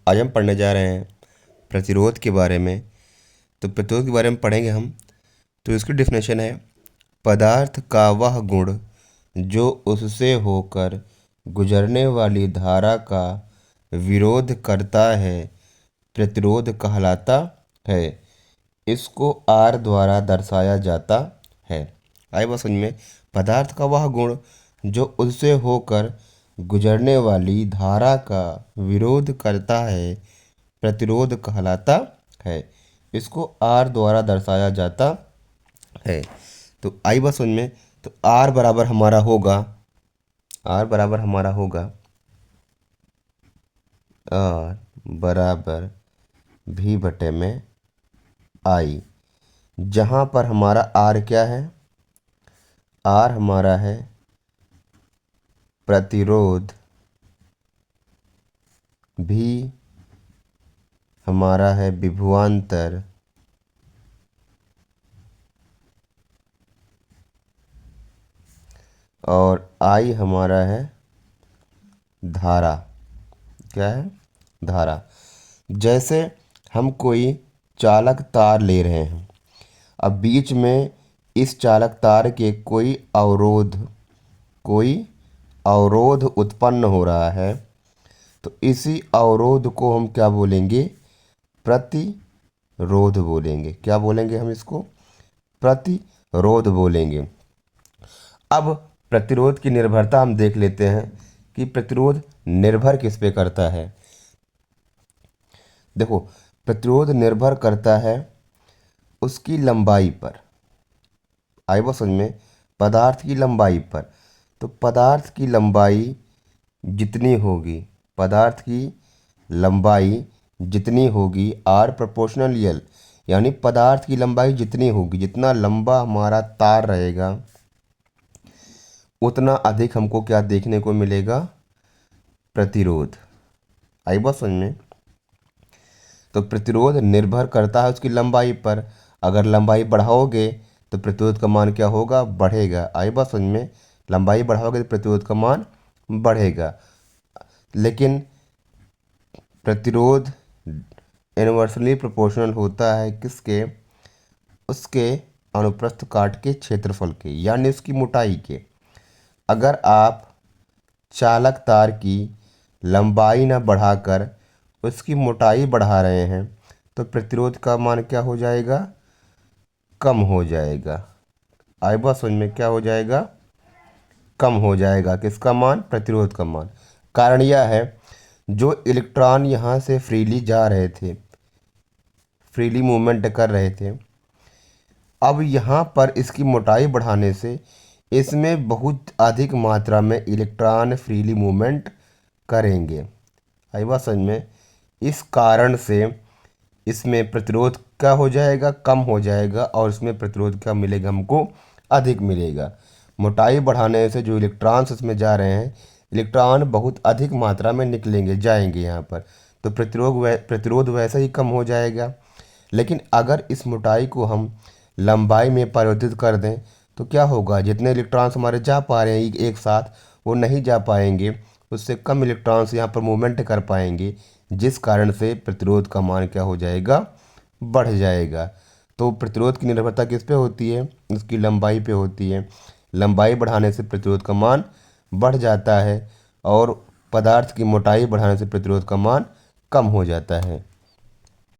आज हम पढ़ने जा रहे हैं प्रतिरोध के बारे में। तो प्रतिरोध के बारे में पढ़ेंगे हम। तो इसकी डेफिनेशन है, पदार्थ का वह गुण जो उससे होकर गुजरने वाली धारा का विरोध करता है प्रतिरोध कहलाता है। इसको R द्वारा दर्शाया जाता है। आए बात समझ में? पदार्थ का वह गुण जो उससे होकर गुजरने वाली धारा का विरोध करता है प्रतिरोध कहलाता है। इसको R द्वारा दर्शाया जाता है। तो आई बात समझ में? तो R बराबर हमारा होगा R बराबर V बटे में I, जहाँ पर हमारा R क्या है? R हमारा है प्रतिरोध, भी हमारा है विभवांतर, और I हमारा है धारा। क्या है? धारा। जैसे हम कोई चालक तार ले रहे हैं, अब बीच में इस चालक तार के कोई अवरोध उत्पन्न हो रहा है, तो इसी अवरोध को हम क्या बोलेंगे? प्रतिरोध बोलेंगे। क्या बोलेंगे हम इसको? प्रतिरोध बोलेंगे। अब प्रतिरोध की निर्भरता हम देख लेते हैं कि प्रतिरोध निर्भर किस पे करता है। देखो, प्रतिरोध निर्भर करता है उसकी लंबाई पर। आई बात समझ में? पदार्थ की लंबाई पर। तो पदार्थ की लंबाई जितनी होगी, R प्रोपोर्शनल L, यानी पदार्थ की लंबाई जितनी होगी, जितना लंबा हमारा तार रहेगा उतना अधिक हमको क्या देखने को मिलेगा? प्रतिरोध। आई बात समझ में? तो प्रतिरोध निर्भर करता है उसकी लंबाई पर। अगर लंबाई बढ़ाओगे तो प्रतिरोध का मान क्या होगा? बढ़ेगा। आई बात समझ में? लंबाई बढ़ाओगे तो प्रतिरोध का मान बढ़ेगा। लेकिन प्रतिरोध इनवर्सली प्रोपोर्शनल होता है किसके? उसके अनुप्रस्थ काट के क्षेत्रफल के, यानी उसकी मोटाई के। अगर आप चालक तार की लंबाई न बढ़ाकर उसकी मोटाई बढ़ा रहे हैं तो प्रतिरोध का मान क्या हो जाएगा? कम हो जाएगा। आई बात समझ में? क्या हो जाएगा? कम हो जाएगा। किसका मान? प्रतिरोध का मान। कारण यह है, जो इलेक्ट्रॉन यहाँ से फ्रीली जा रहे थे, फ्रीली मूवमेंट कर रहे थे, अब यहाँ पर इसकी मोटाई बढ़ाने से इसमें बहुत अधिक मात्रा में इलेक्ट्रॉन फ्रीली मूवमेंट करेंगे। आई बात समझ में? इस कारण से इसमें प्रतिरोध क्या हो जाएगा? कम हो जाएगा, और इसमें प्रतिरोध क्या मिलेगा हमको? अधिक मिलेगा। मोटाई बढ़ाने से जो इलेक्ट्रॉन्स इसमें जा रहे हैं, इलेक्ट्रॉन बहुत अधिक मात्रा में जाएंगे यहाँ पर, तो प्रतिरोध वैसे ही कम हो जाएगा। लेकिन अगर इस मोटाई को हम लंबाई में परिवर्तित कर दें तो क्या होगा? जितने इलेक्ट्रॉन्स हमारे जा पा रहे हैं एक साथ, वो नहीं जा पाएंगे, उससे कम इलेक्ट्रॉन्स यहाँ पर मूवमेंट कर पाएंगे, जिस कारण से प्रतिरोध का मान क्या हो जाएगा? बढ़ जाएगा। तो प्रतिरोध की निर्भरता किस पे होती है? उसकी लंबाई पे होती है। लंबाई बढ़ाने से प्रतिरोध का मान बढ़ जाता है, और पदार्थ की मोटाई बढ़ाने से प्रतिरोध का मान कम हो जाता है।